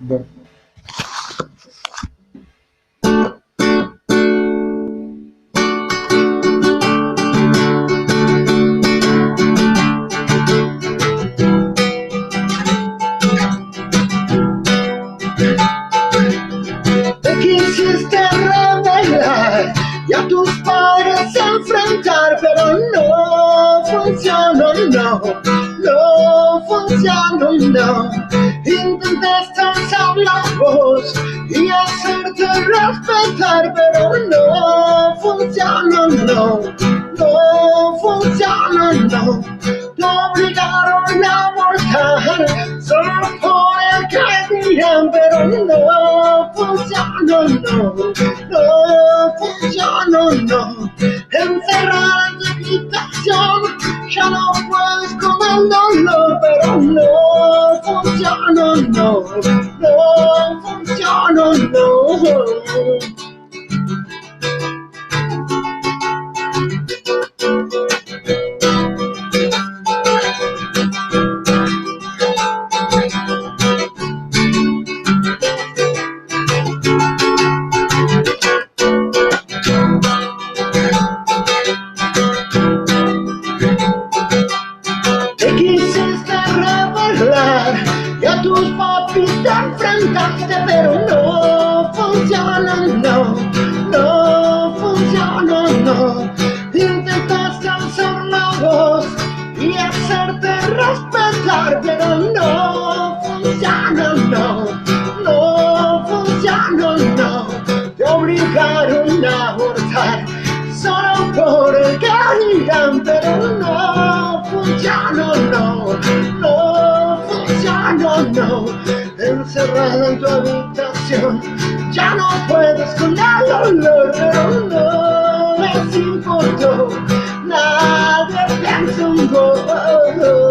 Bueno, te quisiste revelar y a tus padres enfrentar, pero no funcionó, no funcionó, no. Intentaste alzar la voz y hacerte respetar, pero no funcionó, no funcionó, no. Te obligaron a abortar solo por el que dirán, pero no funcionó, no funcionó, no. Encerrada en tu habitación, ya no puedes con el dolor, pero no funcionó, no funcionó, no. Te quisiste revelar y a tus papis te enfrentaste, pero no funcionó, no funcionó, no. Intentaste alzar la voz y hacerte respetar, pero no funcionó, no funcionó, no. Te obligaron a abortar solo por el que dirán, pero no funcionó, no funcionó, no. Encerrada en tu habitación, ya no puedes con el dolor, pero no les importó, nadie pensó en vos.